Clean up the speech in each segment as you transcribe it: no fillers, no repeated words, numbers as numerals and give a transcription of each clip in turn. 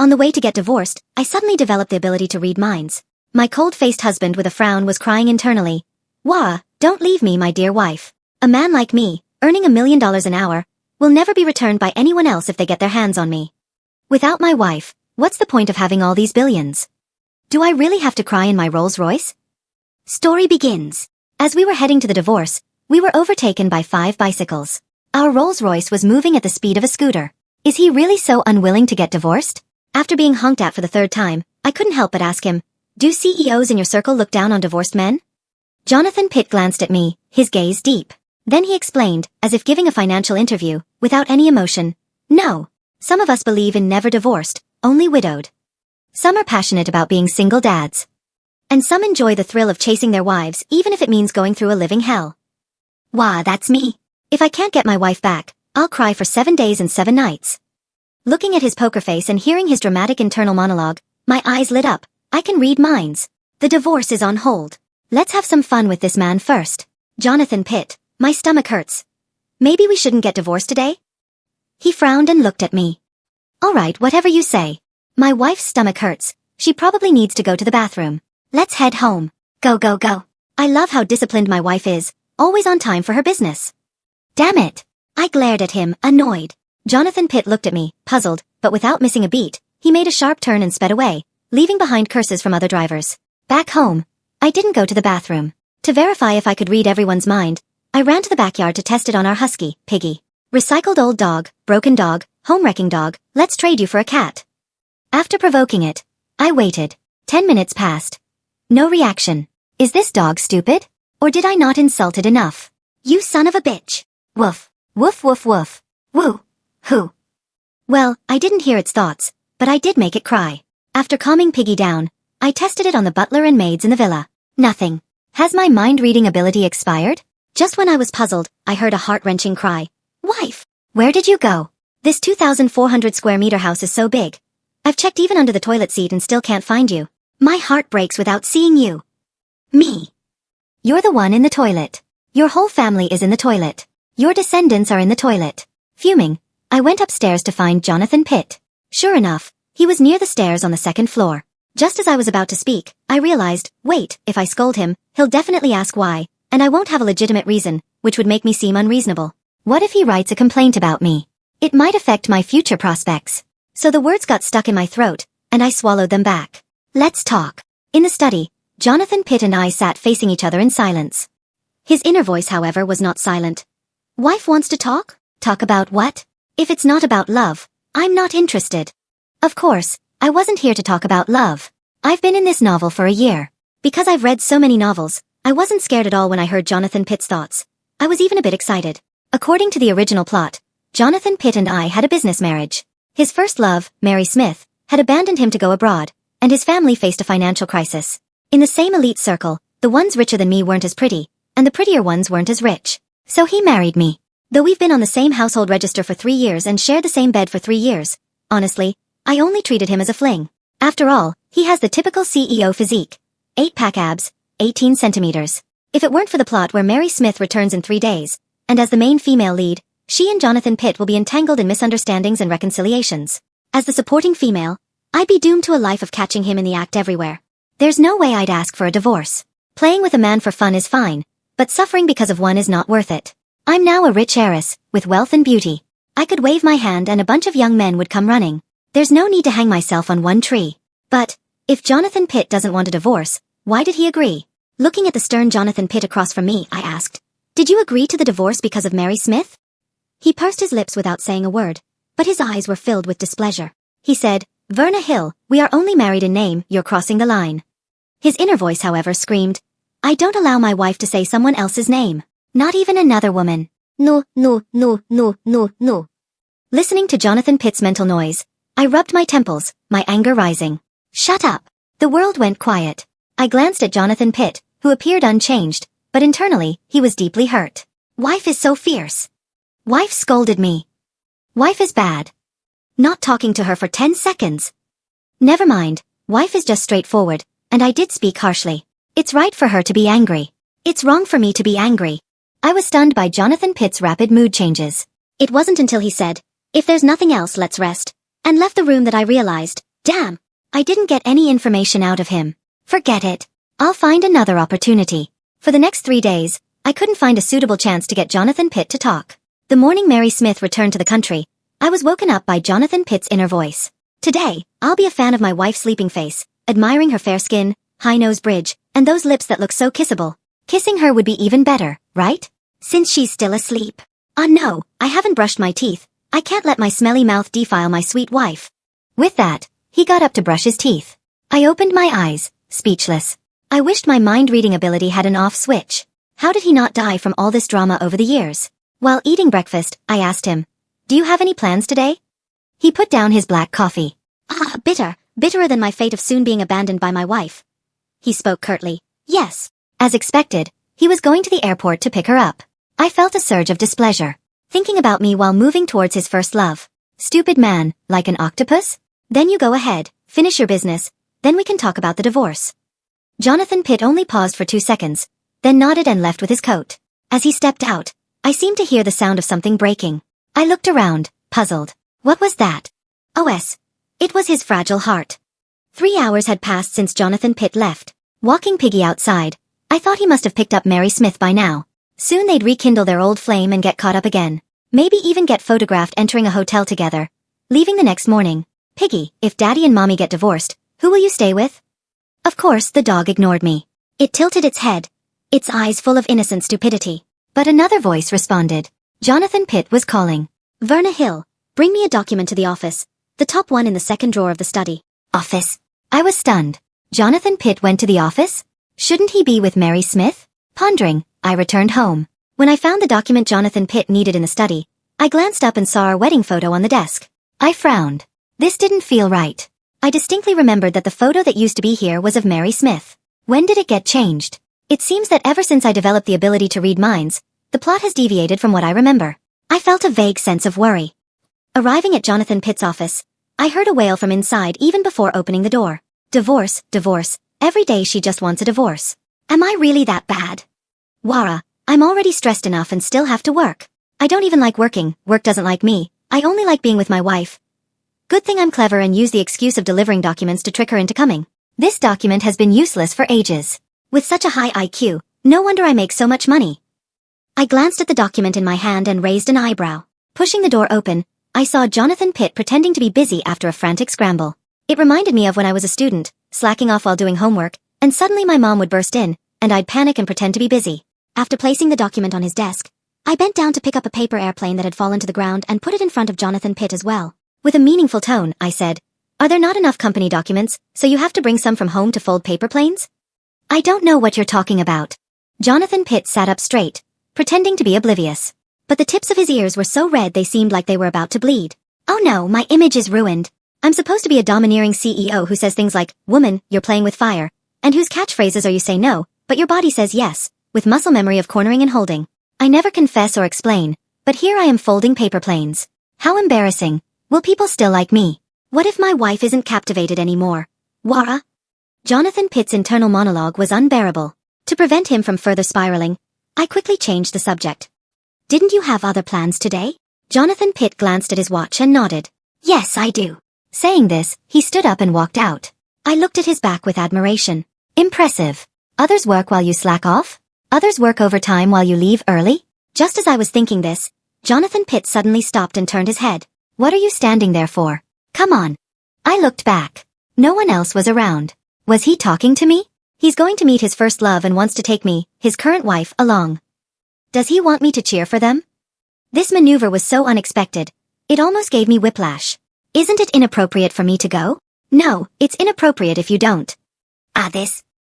On the way to get divorced, I suddenly developed the ability to read minds. My cold-faced husband with a frown was crying internally. Waaah, don't leave me, my dear wife. A man like me, earning $1 million an hour, will never be returned by anyone else if they get their hands on me. Without my wife, what's the point of having all these billions? Do I really have to cry in my Rolls-Royce? Story begins. As we were heading to the divorce, we were overtaken by 5 bicycles. Our Rolls-Royce was moving at the speed of a scooter. Is he really so unwilling to get divorced? After being honked at for the 3rd time, I couldn't help but ask him, do CEOs in your circle look down on divorced men? Jonathan Pitt glanced at me, his gaze deep. Then he explained, as if giving a financial interview, without any emotion, no. Some of us believe in never divorced, only widowed. Some are passionate about being single dads. And some enjoy the thrill of chasing their wives even if it means going through a living hell. Waaah, that's me. If I can't get my wife back, I'll cry for 7 days and 7 nights. Looking at his poker face and hearing his dramatic internal monologue, my eyes lit up. I can read minds. The divorce is on hold. Let's have some fun with this man first. Jonathan Pitt, my stomach hurts. Maybe we shouldn't get divorced today? He frowned and looked at me. All right, whatever you say. My wife's stomach hurts. She probably needs to go to the bathroom. Let's head home. Go, go, go. I love how disciplined my wife is, always on time for her business. Damn it. I glared at him, annoyed. Jonathan Pitt looked at me, puzzled, but without missing a beat, he made a sharp turn and sped away, leaving behind curses from other drivers. Back home, I didn't go to the bathroom. To verify if I could read everyone's mind, I ran to the backyard to test it on our husky, Piggy. Recycled old dog, broken dog, home-wrecking dog, let's trade you for a cat. After provoking it, I waited. 10 minutes passed. No reaction. Is this dog stupid? Or did I not insult it enough? You son of a bitch. Woof. Woof woof woof. Woo. Who? Well, I didn't hear its thoughts, but I did make it cry. After calming Piggy down, I tested it on the butler and maids in the villa. Nothing. Has my mind-reading ability expired? Just when I was puzzled, I heard a heart-wrenching cry. Wife! Where did you go? This 2,400 square meter house is so big. I've checked even under the toilet seat and still can't find you. My heart breaks without seeing you. Me. You're the one in the toilet. Your whole family is in the toilet. Your descendants are in the toilet. Fuming, I went upstairs to find Jonathan Pitt. Sure enough, he was near the stairs on the 2nd floor. Just as I was about to speak, I realized, wait, if I scold him, he'll definitely ask why, and I won't have a legitimate reason, which would make me seem unreasonable. What if he writes a complaint about me? It might affect my future prospects. So the words got stuck in my throat, and I swallowed them back. Let's talk. In the study, Jonathan Pitt and I sat facing each other in silence. His inner voice, however, was not silent. Wife wants to talk? Talk about what? If it's not about love, I'm not interested. Of course, I wasn't here to talk about love. I've been in this novel for a year. Because I've read so many novels, I wasn't scared at all when I heard Jonathan Pitt's thoughts. I was even a bit excited. According to the original plot, Jonathan Pitt and I had a business marriage. His first love, Mary Smith, had abandoned him to go abroad, and his family faced a financial crisis. In the same elite circle, the ones richer than me weren't as pretty, and the prettier ones weren't as rich. So he married me. Though we've been on the same household register for 3 years and shared the same bed for 3 years, honestly, I only treated him as a fling. After all, he has the typical CEO physique. 8-pack abs, 18 centimeters. If it weren't for the plot where Mary Smith returns in 3 days, and as the main female lead, she and Jonathan Pitt will be entangled in misunderstandings and reconciliations. As the supporting female, I'd be doomed to a life of catching him in the act everywhere. There's no way I'd ask for a divorce. Playing with a man for fun is fine, but suffering because of one is not worth it. I'm now a rich heiress, with wealth and beauty. I could wave my hand and a bunch of young men would come running. There's no need to hang myself on one tree. But, if Jonathan Pitt doesn't want a divorce, why did he agree? Looking at the stern Jonathan Pitt across from me, I asked, did you agree to the divorce because of Mary Smith? He pursed his lips without saying a word, but his eyes were filled with displeasure. He said, Verna Hill, we are only married in name, you're crossing the line. His inner voice, however, screamed, I don't allow my wife to say someone else's name. Not even another woman. No, no, no, no, no, no. Listening to Jonathan Pitt's mental noise, I rubbed my temples, my anger rising. Shut up. The world went quiet. I glanced at Jonathan Pitt, who appeared unchanged, but internally, he was deeply hurt. Wife is so fierce. Wife scolded me. Wife is bad. Not talking to her for 10 seconds. Never mind, wife is just straightforward, and I did speak harshly. It's right for her to be angry. It's wrong for me to be angry. I was stunned by Jonathan Pitt's rapid mood changes. It wasn't until he said, if there's nothing else, let's rest, and left the room that I realized, Damn! I didn't get any information out of him. Forget it. I'll find another opportunity. For the next 3 days, I couldn't find a suitable chance to get Jonathan Pitt to talk. The morning Mary Smith returned to the country, I was woken up by Jonathan Pitt's inner voice. Today, I'll be a fan of my wife's sleeping face, admiring her fair skin, high nose bridge, and those lips that look so kissable. Kissing her would be even better, right? Since she's still asleep. No, I haven't brushed my teeth. I can't let my smelly mouth defile my sweet wife. With that, he got up to brush his teeth. I opened my eyes, speechless. I wished my mind-reading ability had an off switch. How did he not die from all this drama over the years? While eating breakfast, I asked him, "Do you have any plans today?" He put down his black coffee. Bitterer than my fate of soon being abandoned by my wife. He spoke curtly. Yes. As expected, he was going to the airport to pick her up. I felt a surge of displeasure, thinking about me while moving towards his first love. Stupid man, like an octopus? Then you go ahead, finish your business, then we can talk about the divorce. Jonathan Pitt only paused for 2 seconds, then nodded and left with his coat. As he stepped out, I seemed to hear the sound of something breaking. I looked around, puzzled. What was that? It was his fragile heart. 3 hours had passed since Jonathan Pitt left. Walking Piggy outside, I thought he must have picked up Mary Smith by now. Soon they'd rekindle their old flame and get caught up again. Maybe even get photographed entering a hotel together. Leaving the next morning. Piggy, if Daddy and Mommy get divorced, who will you stay with? Of course, the dog ignored me. It tilted its head, its eyes full of innocent stupidity. But another voice responded. Jonathan Pitt was calling. Verna Hill, bring me a document to the office. The top one in the second drawer of the study. Office. I was stunned. Jonathan Pitt went to the office? Shouldn't he be with Mary Smith? Pondering, I returned home. When I found the document Jonathan Pitt needed in the study, I glanced up and saw our wedding photo on the desk. I frowned. This didn't feel right. I distinctly remembered that the photo that used to be here was of Mary Smith. When did it get changed? It seems that ever since I developed the ability to read minds, the plot has deviated from what I remember. I felt a vague sense of worry. Arriving at Jonathan Pitt's office, I heard a wail from inside even before opening the door. Divorce, divorce. Every day she just wants a divorce. Am I really that bad? Waaah, I'm already stressed enough and still have to work. I don't even like working, work doesn't like me. I only like being with my wife. Good thing I'm clever and use the excuse of delivering documents to trick her into coming. This document has been useless for ages. With such a high IQ, no wonder I make so much money. I glanced at the document in my hand and raised an eyebrow. Pushing the door open, I saw Jonathan Pitt pretending to be busy after a frantic scramble. It reminded me of when I was a student, slacking off while doing homework, and suddenly my mom would burst in, and I'd panic and pretend to be busy. After placing the document on his desk, I bent down to pick up a paper airplane that had fallen to the ground and put it in front of Jonathan Pitt as well. With a meaningful tone, I said, "Are there not enough company documents, so you have to bring some from home to fold paper planes?" "I don't know what you're talking about." Jonathan Pitt sat up straight, pretending to be oblivious. But the tips of his ears were so red they seemed like they were about to bleed. "Oh no, my image is ruined. I'm supposed to be a domineering CEO who says things like, 'Woman, you're playing with fire,' and whose catchphrases are 'you say no, but your body says yes,' with muscle memory of cornering and holding. I never confess or explain, but here I am folding paper planes. How embarrassing. Will people still like me? What if my wife isn't captivated anymore? Waaah." Jonathan Pitt's internal monologue was unbearable. To prevent him from further spiraling, I quickly changed the subject. "Didn't you have other plans today?" Jonathan Pitt glanced at his watch and nodded. "Yes, I do." Saying this, he stood up and walked out. I looked at his back with admiration. Impressive. Others work while you slack off? Others work overtime while you leave early? Just as I was thinking this, Jonathan Pitt suddenly stopped and turned his head. "What are you standing there for? Come on." I looked back. No one else was around. Was he talking to me? He's going to meet his first love and wants to take me, his current wife, along. Does he want me to cheer for them? This maneuver was so unexpected, it almost gave me whiplash. Isn't it inappropriate for me to go? No, it's inappropriate if you don't.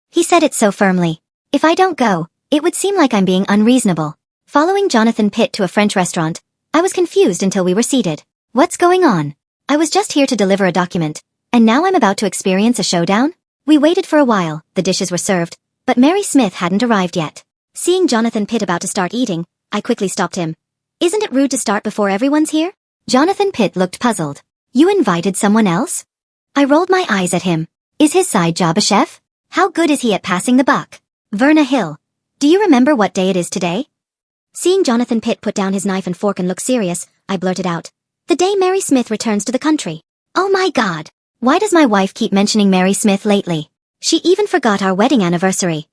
He said it so firmly. If I don't go, it would seem like I'm being unreasonable. Following Jonathan Pitt to a French restaurant, I was confused until we were seated. What's going on? I was just here to deliver a document, and now I'm about to experience a showdown? We waited for a while, the dishes were served, but Mary Smith hadn't arrived yet. Seeing Jonathan Pitt about to start eating, I quickly stopped him. "Isn't it rude to start before everyone's here?" Jonathan Pitt looked puzzled. "You invited someone else?" I rolled my eyes at him. Is his side job a chef? How good is he at passing the buck? Verna Hill, do you remember what day it is today? Seeing Jonathan Pitt put down his knife and fork and look serious, I blurted out, "The day Mary Smith returns to the country." "Oh my God! Why does my wife keep mentioning Mary Smith lately? She even forgot our wedding anniversary.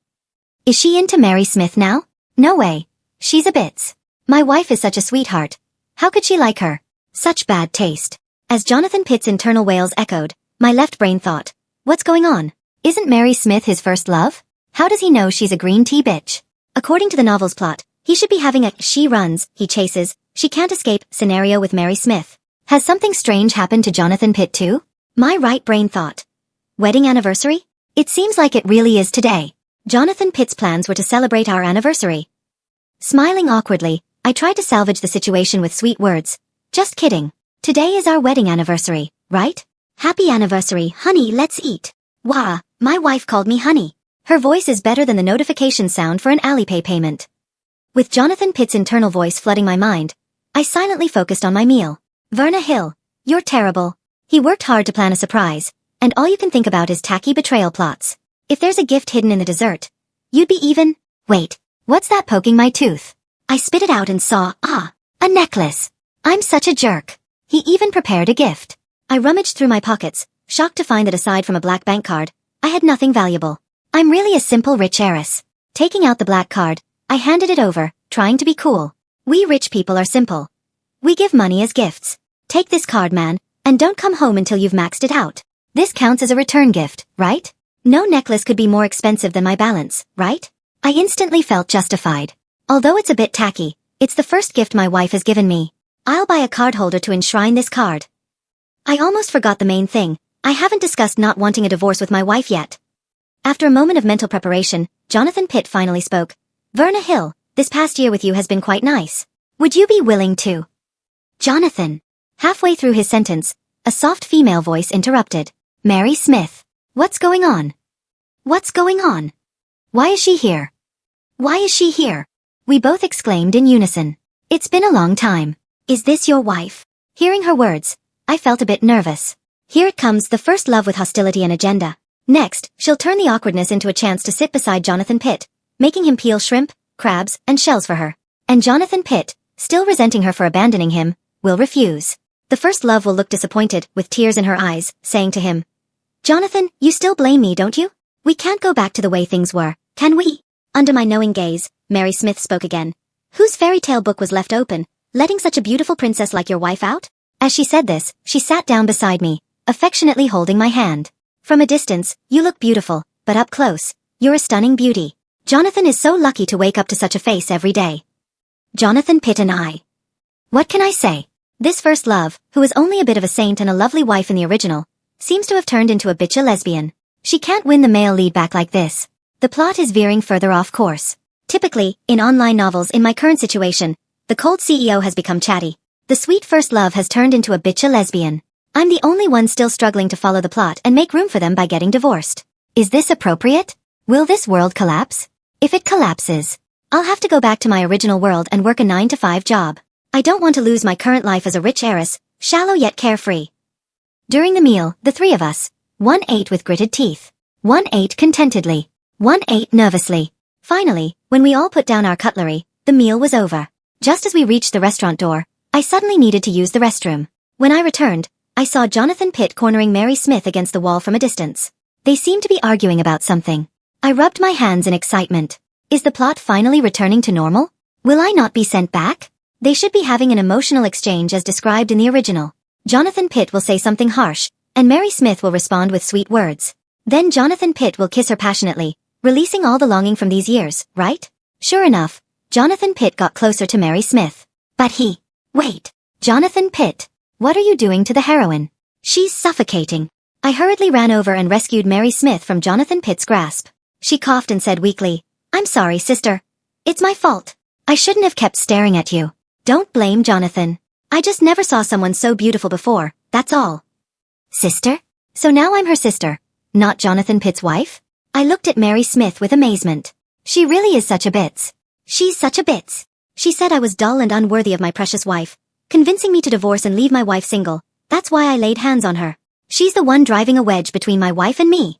Is she into Mary Smith now? No way. She's a bits. My wife is such a sweetheart. How could she like her? Such bad taste. As Jonathan Pitt's internal wails echoed, my left brain thought, what's going on? Isn't Mary Smith his first love? How does he know she's a green tea bitch? According to the novel's plot, he should be having a she runs, he chases, she can't escape scenario with Mary Smith. Has something strange happened to Jonathan Pitt too? My right brain thought. Wedding anniversary? It seems like it really is today. Jonathan Pitt's plans were to celebrate our anniversary. Smiling awkwardly, I tried to salvage the situation with sweet words. Just kidding. Today is our wedding anniversary, right? Happy anniversary, honey, let's eat. Waaah, my wife called me honey. Her voice is better than the notification sound for an Alipay payment. With Jonathan Pitt's internal voice flooding my mind, I silently focused on my meal. Verna Hill, you're terrible. He worked hard to plan a surprise, and all you can think about is tacky betrayal plots. If there's a gift hidden in the dessert, you'd be even. Wait, what's that poking my tooth? I spit it out and saw, a necklace. I'm such a jerk. He even prepared a gift. I rummaged through my pockets, shocked to find that aside from a black bank card, I had nothing valuable. I'm really a simple rich heiress. Taking out the black card, I handed it over, trying to be cool. We rich people are simple. We give money as gifts. Take this card, man, and don't come home until you've maxed it out. This counts as a return gift, right? No necklace could be more expensive than my balance, right? I instantly felt justified. Although it's a bit tacky, it's the first gift my wife has given me. I'll buy a card holder to enshrine this card. I almost forgot the main thing. I haven't discussed not wanting a divorce with my wife yet. After a moment of mental preparation, Jonathan Pitt finally spoke. Verna Hill, this past year with you has been quite nice. Would you be willing to? Jonathan. Halfway through his sentence, a soft female voice interrupted. Mary Smith. What's going on? What's going on? Why is she here? Why is she here? We both exclaimed in unison. It's been a long time. Is this your wife? Hearing her words, I felt a bit nervous. Here it comes, the first love with hostility and agenda. Next, she'll turn the awkwardness into a chance to sit beside Jonathan Pitt, making him peel shrimp, crabs, and shells for her. And Jonathan Pitt, still resenting her for abandoning him, will refuse. The first love will look disappointed, with tears in her eyes, saying to him, Jonathan, you still blame me, don't you? We can't go back to the way things were, can we? Under my knowing gaze, Mary Smith spoke again. Whose fairy tale book was left open, letting such a beautiful princess like your wife out? As she said this, she sat down beside me, affectionately holding my hand. From a distance, you look beautiful, but up close, you're a stunning beauty. Jonathan is so lucky to wake up to such a face every day. Jonathan Pitt and I. What can I say? This first love, who was only a bit of a saint and a lovely wife in the original, seems to have turned into a bitcha lesbian. She can't win the male lead back like this. The plot is veering further off course. Typically, in online novels in my current situation, the cold CEO has become chatty. The sweet first love has turned into a bitcha lesbian. I'm the only one still struggling to follow the plot and make room for them by getting divorced. Is this appropriate? Will this world collapse? If it collapses, I'll have to go back to my original world and work a 9-to-5 job. I don't want to lose my current life as a rich heiress, shallow yet carefree. During the meal, the three of us, one ate with gritted teeth. One ate contentedly. One ate nervously. Finally, when we all put down our cutlery, the meal was over. Just as we reached the restaurant door, I suddenly needed to use the restroom. When I returned, I saw Jonathan Pitt cornering Mary Smith against the wall from a distance. They seemed to be arguing about something. I rubbed my hands in excitement. Is the plot finally returning to normal? Will I not be sent back? They should be having an emotional exchange as described in the original. Jonathan Pitt will say something harsh, and Mary Smith will respond with sweet words. Then Jonathan Pitt will kiss her passionately, releasing all the longing from these years, right? Sure enough, Jonathan Pitt got closer to Mary Smith. But wait, Jonathan Pitt, what are you doing to the heroine? She's suffocating. I hurriedly ran over and rescued Mary Smith from Jonathan Pitt's grasp. She coughed and said weakly, I'm sorry, sister. It's my fault. I shouldn't have kept staring at you. Don't blame Jonathan. I just never saw someone so beautiful before, that's all. Sister? So now I'm her sister, not Jonathan Pitt's wife? I looked at Mary Smith with amazement. She really is such a bits. She's such a bits. She said I was dull and unworthy of my precious wife, convincing me to divorce and leave my wife single. That's why I laid hands on her. She's the one driving a wedge between my wife and me.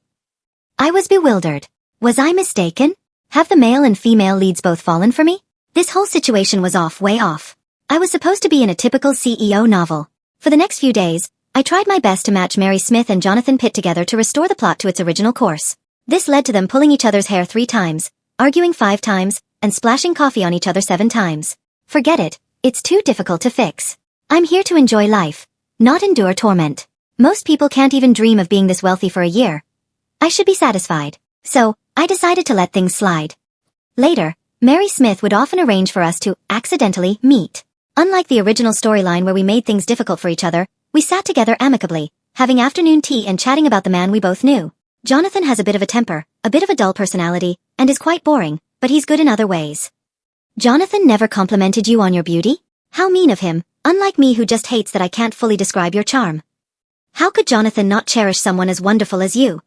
I was bewildered. Was I mistaken? Have the male and female leads both fallen for me? This whole situation was way off. I was supposed to be in a typical CEO novel. For the next few days, I tried my best to match Mary Smith and Jonathan Pitt together to restore the plot to its original course. This led to them pulling each other's hair 3 times, arguing 5 times, and splashing coffee on each other 7 times. Forget it, it's too difficult to fix. I'm here to enjoy life, not endure torment. Most people can't even dream of being this wealthy for a year. I should be satisfied. So, I decided to let things slide. Later, Mary Smith would often arrange for us to accidentally meet. Unlike the original storyline where we made things difficult for each other, we sat together amicably, having afternoon tea and chatting about the man we both knew. Jonathan has a bit of a temper, a bit of a dull personality, and is quite boring, but he's good in other ways. Jonathan never complimented you on your beauty? How mean of him, unlike me who just hates that I can't fully describe your charm. How could Jonathan not cherish someone as wonderful as you?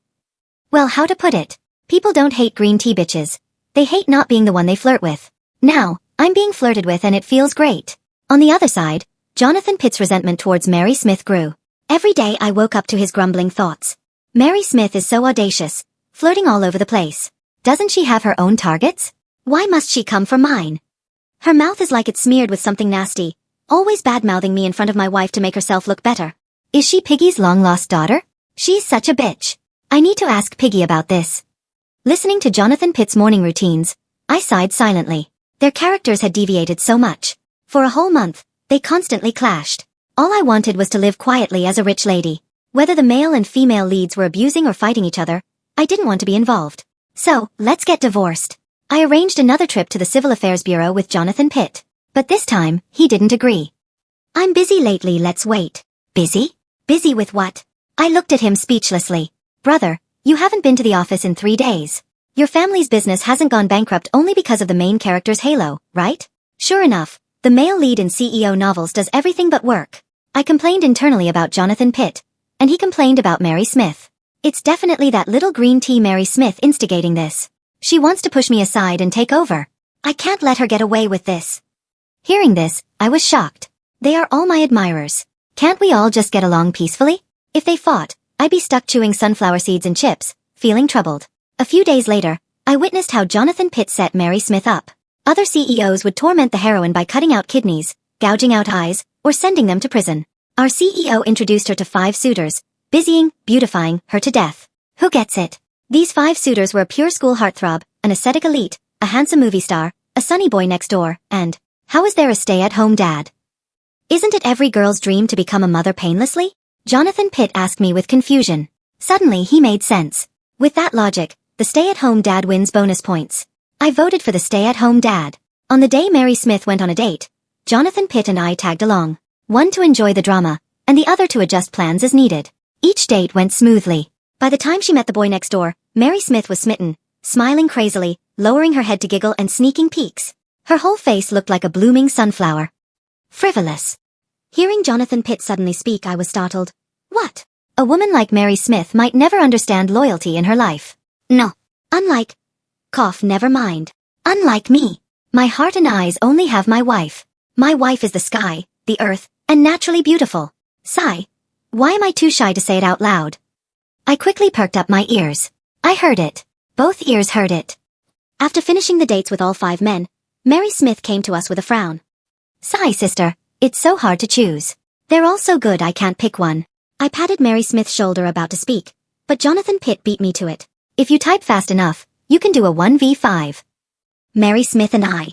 Well, how to put it? People don't hate green tea bitches. They hate not being the one they flirt with. Now, I'm being flirted with and it feels great. On the other side, Jonathan Pitt's resentment towards Mary Smith grew. Every day I woke up to his grumbling thoughts. Mary Smith is so audacious, flirting all over the place. Doesn't she have her own targets? Why must she come for mine? Her mouth is like it's smeared with something nasty, always bad-mouthing me in front of my wife to make herself look better. Is she Piggy's long-lost daughter? She's such a bitch. I need to ask Piggy about this. Listening to Jonathan Pitt's morning routines, I sighed silently. Their characters had deviated so much. For a whole month, they constantly clashed. All I wanted was to live quietly as a rich lady. Whether the male and female leads were abusing or fighting each other, I didn't want to be involved. So, let's get divorced. I arranged another trip to the Civil Affairs Bureau with Jonathan Pitt. But this time, he didn't agree. I'm busy lately, let's wait. Busy? Busy with what? I looked at him speechlessly. Brother, you haven't been to the office in 3 days. Your family's business hasn't gone bankrupt only because of the main character's halo, right? Sure enough, the male lead in CEO novels does everything but work. I complained internally about Jonathan Pitt, and he complained about Mary Smith. It's definitely that little green tea Mary Smith instigating this. She wants to push me aside and take over. I can't let her get away with this. Hearing this, I was shocked. They are all my admirers. Can't we all just get along peacefully? If they fought, I'd be stuck chewing sunflower seeds and chips, feeling troubled. A few days later, I witnessed how Jonathan Pitt set Mary Smith up. Other CEOs would torment the heroine by cutting out kidneys, gouging out eyes, or sending them to prison. Our CEO introduced her to 5 suitors, busying, beautifying her to death. Who gets it? These 5 suitors were a pure school heartthrob, an aesthetic elite, a handsome movie star, a sunny boy next door, and, how is there a stay-at-home dad? Isn't it every girl's dream to become a mother painlessly? Jonathan Pitt asked me with confusion. Suddenly he made sense. With that logic, the stay-at-home dad wins bonus points. I voted for the stay-at-home dad. On the day Mary Smith went on a date, Jonathan Pitt and I tagged along. One to enjoy the drama, and the other to adjust plans as needed. Each date went smoothly. By the time she met the boy next door, Mary Smith was smitten, smiling crazily, lowering her head to giggle and sneaking peeks. Her whole face looked like a blooming sunflower. Frivolous. Hearing Jonathan Pitt suddenly speak, I was startled. What? A woman like Mary Smith might never understand loyalty in her life. No. Unlike... never mind. Unlike me. My heart and eyes only have my wife. My wife is the sky, the earth, and naturally beautiful. Sigh. Why am I too shy to say it out loud? I quickly perked up my ears. I heard it. Both ears heard it. After finishing the dates with all 5 men, Mary Smith came to us with a frown. Sigh, sister. It's so hard to choose. They're all so good I can't pick one. I patted Mary Smith's shoulder about to speak, but Jonathan Pitt beat me to it. If you type fast enough, you can do a 1v5. Mary Smith and I.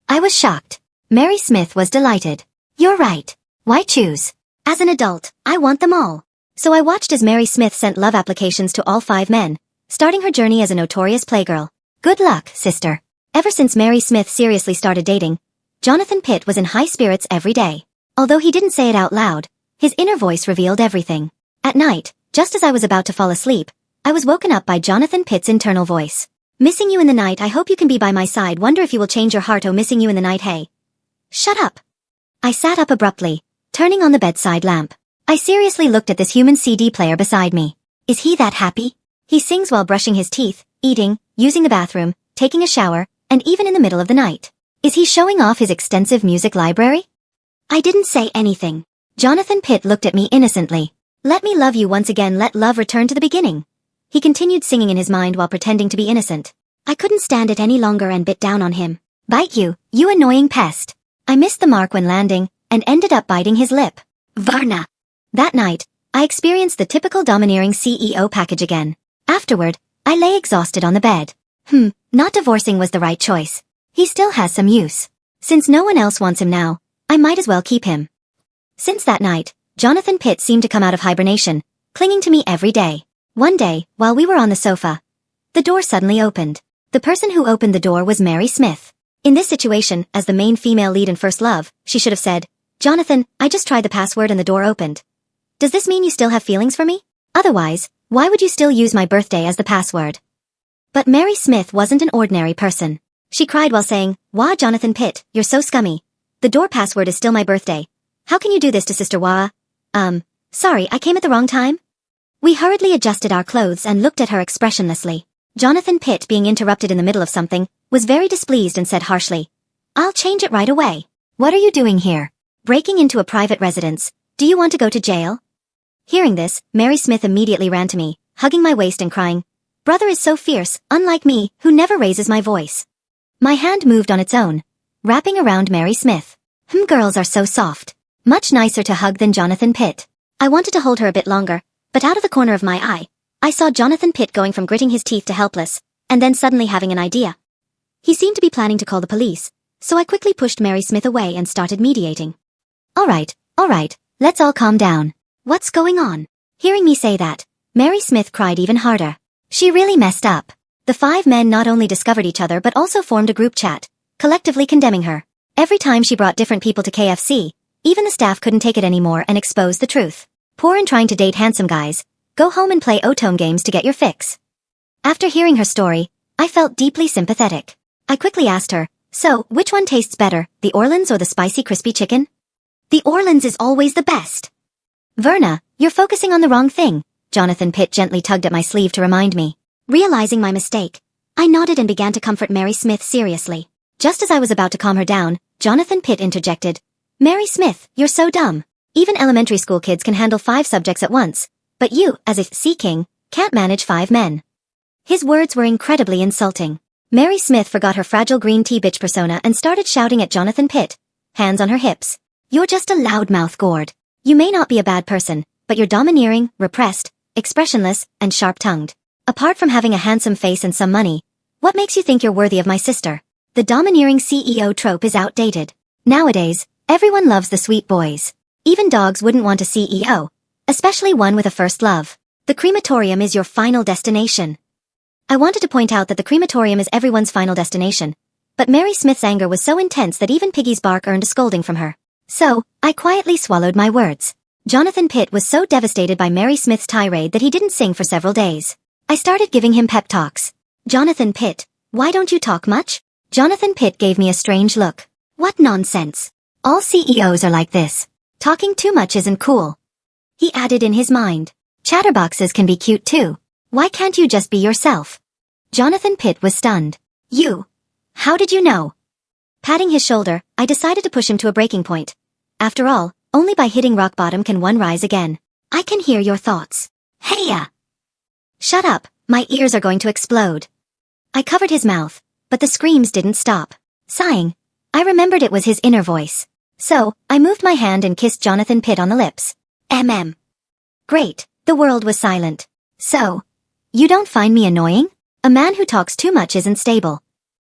I was shocked. Mary Smith was delighted. You're right. Why choose? As an adult, I want them all. So I watched as Mary Smith sent love applications to all 5 men, starting her journey as a notorious playgirl. Good luck, sister. Ever since Mary Smith seriously started dating, Jonathan Pitt was in high spirits every day. Although he didn't say it out loud, his inner voice revealed everything. At night, just as I was about to fall asleep, I was woken up by Jonathan Pitt's internal voice. Missing you in the night, I hope you can be by my side, wonder if you will change your heart, oh missing you in the night, hey. Shut up. I sat up abruptly, turning on the bedside lamp. I seriously looked at this human CD player beside me. Is he that happy? He sings while brushing his teeth, eating, using the bathroom, taking a shower, and even in the middle of the night. Is he showing off his extensive music library? I didn't say anything. Jonathan Pitt looked at me innocently. Let me love you once again, let love return to the beginning. He continued singing in his mind while pretending to be innocent. I couldn't stand it any longer and bit down on him. Bite you, you annoying pest. I missed the mark when landing, and ended up biting his lip. Varna. That night, I experienced the typical domineering CEO package again. Afterward, I lay exhausted on the bed. Not divorcing was the right choice. He still has some use. Since no one else wants him now, I might as well keep him. Since that night, Jonathan Pitt seemed to come out of hibernation, clinging to me every day. One day, while we were on the sofa, the door suddenly opened. The person who opened the door was Mary Smith. In this situation, as the main female lead in First Love, she should have said, "Jonathan, I just tried the password and the door opened. Does this mean you still have feelings for me? Otherwise, why would you still use my birthday as the password?" But Mary Smith wasn't an ordinary person. She cried while saying, "Waaah, Jonathan Pitt, you're so scummy. The door password is still my birthday. How can you do this to Sister Waaah? Sorry, I came at the wrong time?" We hurriedly adjusted our clothes and looked at her expressionlessly. Jonathan Pitt, being interrupted in the middle of something, was very displeased and said harshly, "I'll change it right away. What are you doing here? Breaking into a private residence. Do you want to go to jail?" Hearing this, Mary Smith immediately ran to me, hugging my waist and crying, "Brother is so fierce, unlike me, who never raises my voice." My hand moved on its own, wrapping around Mary Smith. Girls are so soft. Much nicer to hug than Jonathan Pitt. I wanted to hold her a bit longer, but out of the corner of my eye, I saw Jonathan Pitt going from gritting his teeth to helpless, and then suddenly having an idea. He seemed to be planning to call the police, so I quickly pushed Mary Smith away and started mediating. All right, let's all calm down. What's going on?" Hearing me say that, Mary Smith cried even harder. She really messed up. The 5 men not only discovered each other but also formed a group chat, collectively condemning her. Every time she brought different people to KFC, even the staff couldn't take it anymore and exposed the truth. Poor and trying to date handsome guys, go home and play O-Tone games to get your fix. After hearing her story, I felt deeply sympathetic. I quickly asked her, "So, which one tastes better, the Orleans or the spicy crispy chicken?" "The Orleans is always the best." "Verna, you're focusing on the wrong thing," Jonathan Pitt gently tugged at my sleeve to remind me. Realizing my mistake, I nodded and began to comfort Mary Smith seriously. Just as I was about to calm her down, Jonathan Pitt interjected, "Mary Smith, you're so dumb. Even elementary school kids can handle 5 subjects at once, but you, as a sea king, can't manage 5 men." His words were incredibly insulting. Mary Smith forgot her fragile green tea bitch persona and started shouting at Jonathan Pitt, hands on her hips, "You're just a loudmouth gourd. You may not be a bad person, but you're domineering, repressed, expressionless, and sharp-tongued. Apart from having a handsome face and some money, what makes you think you're worthy of my sister? The domineering CEO trope is outdated. Nowadays, everyone loves the sweet boys. Even dogs wouldn't want a CEO, especially one with a first love. The crematorium is your final destination." I wanted to point out that the crematorium is everyone's final destination, but Mary Smith's anger was so intense that even Piggy's bark earned a scolding from her. So, I quietly swallowed my words. Jonathan Pitt was so devastated by Mary Smith's tirade that he didn't sing for several days. I started giving him pep talks. "Jonathan Pitt, why don't you talk much?" Jonathan Pitt gave me a strange look. "What nonsense. All CEOs are like this. Talking too much isn't cool." He added in his mind, "Chatterboxes can be cute too. Why can't you just be yourself?" Jonathan Pitt was stunned. "You? How did you know?" Patting his shoulder, I decided to push him to a breaking point. After all, only by hitting rock bottom can one rise again. "I can hear your thoughts. Heya!" "Shut up, my ears are going to explode." I covered his mouth, but the screams didn't stop. Sighing, I remembered it was his inner voice. So, I moved my hand and kissed Jonathan Pitt on the lips. Great, the world was silent. "So, you don't find me annoying? A man who talks too much isn't stable.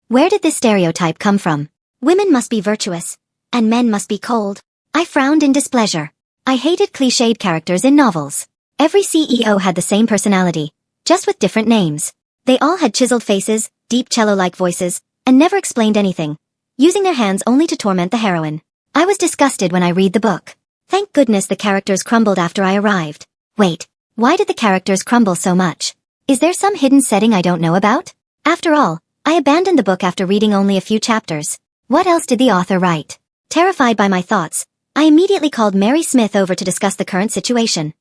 Where did this stereotype come from? Women must be virtuous, and men must be cold." I frowned in displeasure. I hated cliched characters in novels. Every CEO had the same personality, just with different names. They all had chiseled faces, deep cello-like voices, and never explained anything, using their hands only to torment the heroine. I was disgusted when I read the book. Thank goodness the characters crumbled after I arrived. Wait, why did the characters crumble so much? Is there some hidden setting I don't know about? After all, I abandoned the book after reading only a few chapters. What else did the author write? Terrified by my thoughts, I immediately called Mary Smith over to discuss the current situation.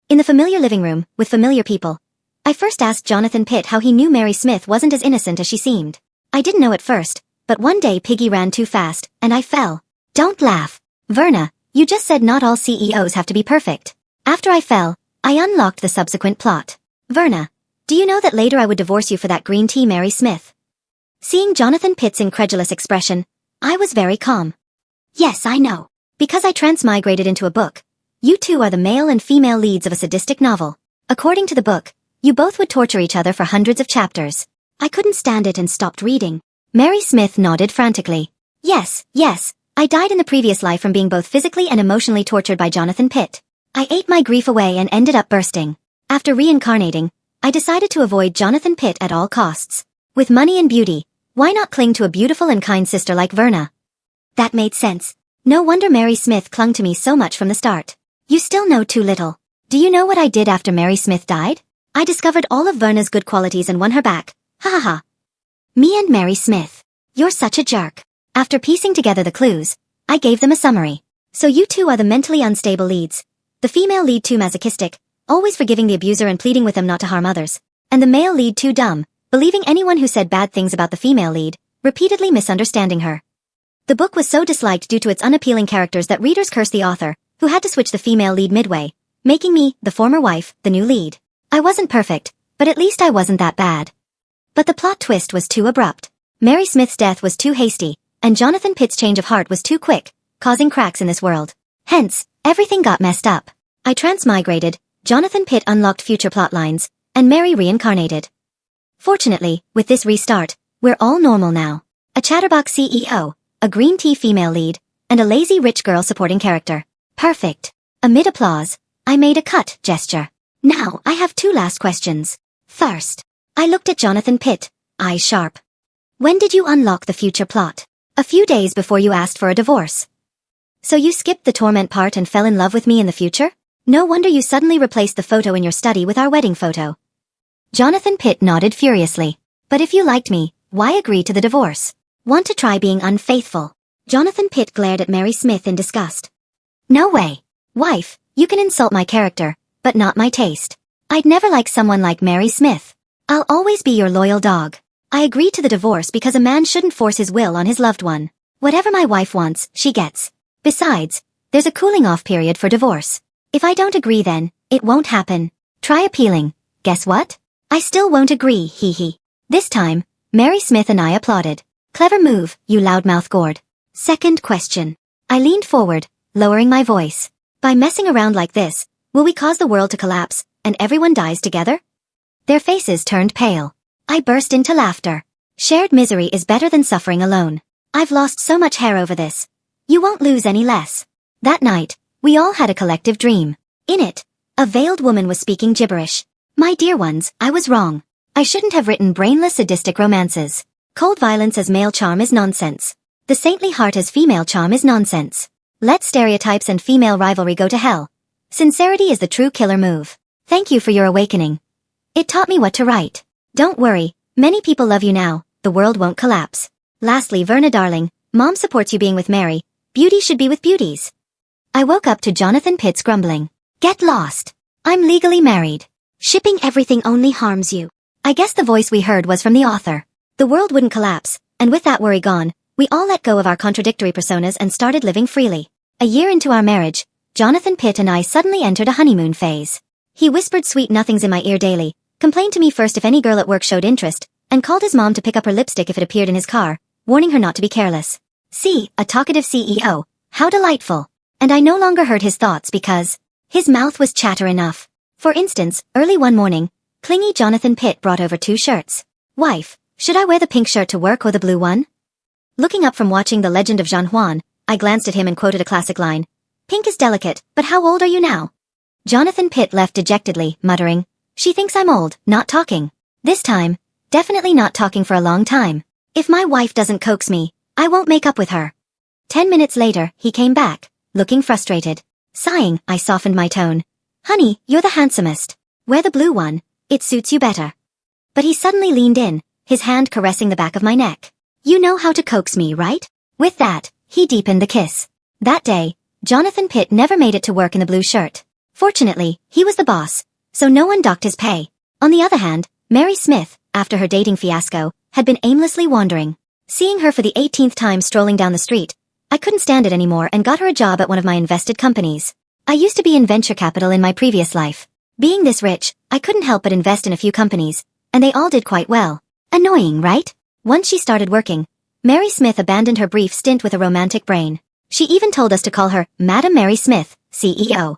In the familiar living room, with familiar people, I first asked Jonathan Pitt how he knew Mary Smith wasn't as innocent as she seemed. I didn't know at first, but one day Piggy ran too fast, and I fell. Don't laugh. Verna, you just said not all CEOs have to be perfect. After I fell, I unlocked the subsequent plot. Verna, do you know that later I would divorce you for that green tea, Mary Smith? Seeing Jonathan Pitt's incredulous expression, I was very calm. Yes, I know. Because I transmigrated into a book, You two are the male and female leads of a sadistic novel. According to the book, you both would torture each other for hundreds of chapters. I couldn't stand it and stopped reading. Mary Smith nodded frantically. Yes, I died in the previous life from being both physically and emotionally tortured by Jonathan Pitt. I ate my grief away and ended up bursting. After reincarnating, I decided to avoid Jonathan Pitt at all costs. With money and beauty, why not cling to a beautiful and kind sister like Verna? That made sense. No wonder Mary Smith clung to me so much from the start. You still know too little. Do you know what I did after Mary Smith died? I discovered all of Verna's good qualities and won her back. Ha ha ha. Me and Mary Smith. You're such a jerk. After piecing together the clues, I gave them a summary. So you two are the mentally unstable leads. The female lead too masochistic, always forgiving the abuser and pleading with them not to harm others. And the male lead too dumb, believing anyone who said bad things about the female lead, repeatedly misunderstanding her. The book was so disliked due to its unappealing characters that readers cursed the author, who had to switch the female lead midway, making me, the former wife, the new lead. I wasn't perfect, but at least I wasn't that bad. But the plot twist was too abrupt. Mary Smith's death was too hasty, and Jonathan Pitt's change of heart was too quick, causing cracks in this world. Hence, everything got messed up. I transmigrated, Jonathan Pitt unlocked future plotlines, and Mary reincarnated. Fortunately, with this restart, we're all normal now. A chatterbox CEO, a green tea female lead, and a lazy rich girl supporting character. Perfect. Amid applause, I made a cut gesture. Now, I have two last questions. First, I looked at Jonathan Pitt, eyes sharp. When did you unlock the future plot? A few days before you asked for a divorce. So you skipped the torment part and fell in love with me in the future? No wonder you suddenly replaced the photo in your study with our wedding photo. Jonathan Pitt nodded furiously. But if you liked me, why agree to the divorce? Want to try being unfaithful? Jonathan Pitt glared at Mary Smith in disgust. No way. Wife, you can insult my character, but not my taste. I'd never like someone like Mary Smith. I'll always be your loyal dog. I agreed to the divorce because a man shouldn't force his will on his loved one. Whatever my wife wants, she gets. Besides, there's a cooling-off period for divorce. If I don't agree then, it won't happen. Try appealing. Guess what? I still won't agree, hee hee. This time, Mary Smith and I applauded. Clever move, you loudmouth gourd. Second question. I leaned forward, lowering my voice. By messing around like this, will we cause the world to collapse, and everyone dies together? Their faces turned pale. I burst into laughter. Shared misery is better than suffering alone. I've lost so much hair over this. You won't lose any less. That night, we all had a collective dream. In it, a veiled woman was speaking gibberish. My dear ones, I was wrong. I shouldn't have written brainless sadistic romances. Cold violence as male charm is nonsense. The saintly heart as female charm is nonsense. Let stereotypes and female rivalry go to hell. Sincerity is the true killer move. Thank you for your awakening. It taught me what to write. Don't worry, many people love you now, the world won't collapse. Lastly, Verna darling, Mom supports you being with Mary. Beauty should be with beauties. I woke up to Jonathan Pitt's grumbling. Get lost. I'm legally married. Shipping everything only harms you. I guess the voice we heard was from the author. The world wouldn't collapse, and with that worry gone, we all let go of our contradictory personas and started living freely. A year into our marriage, Jonathan Pitt and I suddenly entered a honeymoon phase. He whispered sweet nothings in my ear daily, complained to me first if any girl at work showed interest, and called his mom to pick up her lipstick if it appeared in his car, warning her not to be careless. See, a talkative CEO. How delightful. And I no longer heard his thoughts because his mouth was chatter enough. For instance, early one morning, clingy Jonathan Pitt brought over 2 shirts. Wife, should I wear the pink shirt to work or the blue one? Looking up from watching The Legend of Jean Juan, I glanced at him and quoted a classic line. Pink is delicate, but how old are you now? Jonathan Pitt left dejectedly, muttering, she thinks I'm old, not talking. This time, definitely not talking for a long time. If my wife doesn't coax me, I won't make up with her. 10 minutes later, he came back, looking frustrated. Sighing, I softened my tone. Honey, you're the handsomest. Wear the blue one, it suits you better. But he suddenly leaned in, his hand caressing the back of my neck. You know how to coax me, right? With that, he deepened the kiss. That day, Jonathan Pitt never made it to work in the blue shirt. Fortunately, he was the boss, so no one docked his pay. On the other hand, Mary Smith, after her dating fiasco, had been aimlessly wandering. Seeing her for the 18th time strolling down the street, I couldn't stand it anymore and got her a job at one of my invested companies. I used to be in venture capital in my previous life. Being this rich, I couldn't help but invest in a few companies, and they all did quite well. Annoying, right? Once she started working, Mary Smith abandoned her brief stint with a romantic brain. She even told us to call her Madam Mary Smith, CEO.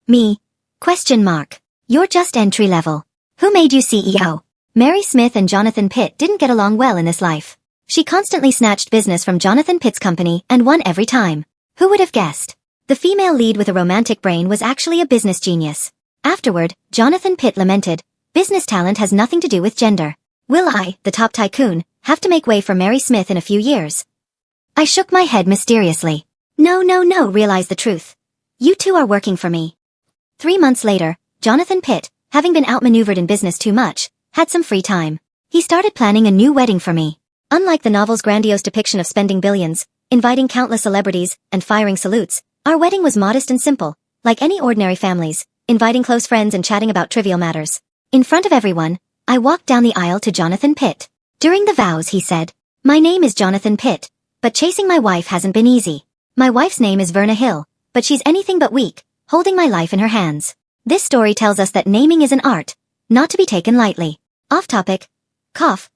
Me? Question mark. You're just entry level. Who made you CEO? Mary Smith and Jonathan Pitt didn't get along well in this life. She constantly snatched business from Jonathan Pitt's company and won every time. Who would have guessed? The female lead with a romantic brain was actually a business genius. Afterward, Jonathan Pitt lamented, "Business talent has nothing to do with gender. Will I, the top tycoon, have to make way for Mary Smith in a few years?" I shook my head mysteriously. No, realize the truth. You two are working for me. 3 months later, Jonathan Pitt, having been outmaneuvered in business too much, had some free time. He started planning a new wedding for me. Unlike the novel's grandiose depiction of spending billions, inviting countless celebrities, and firing salutes, our wedding was modest and simple, like any ordinary family's, inviting close friends and chatting about trivial matters. In front of everyone, I walked down the aisle to Jonathan Pitt. During the vows he said, "My name is Jonathan Pitt, but chasing my wife hasn't been easy. My wife's name is Verna Hill, but she's anything but weak, holding my life in her hands." This story tells us that naming is an art, not to be taken lightly. Off topic. Cough,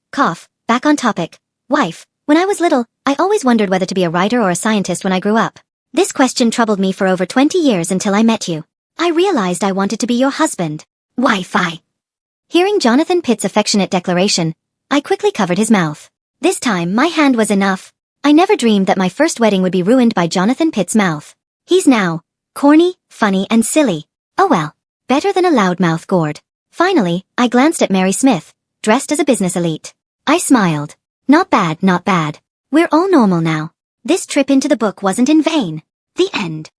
back on topic. Wife. When I was little, I always wondered whether to be a writer or a scientist when I grew up. This question troubled me for over 20 years until I met you. I realized I wanted to be your husband. Wi-Fi. Hearing Jonathan Pitt's affectionate declaration, I quickly covered his mouth. This time, my hand was enough. I never dreamed that my first wedding would be ruined by Jonathan Pitt's mouth. He's now corny, funny, and silly. Oh well, better than a loudmouth gourd. Finally, I glanced at Mary Smith, dressed as a business elite. I smiled. Not bad. We're all normal now. This trip into the book wasn't in vain. The end.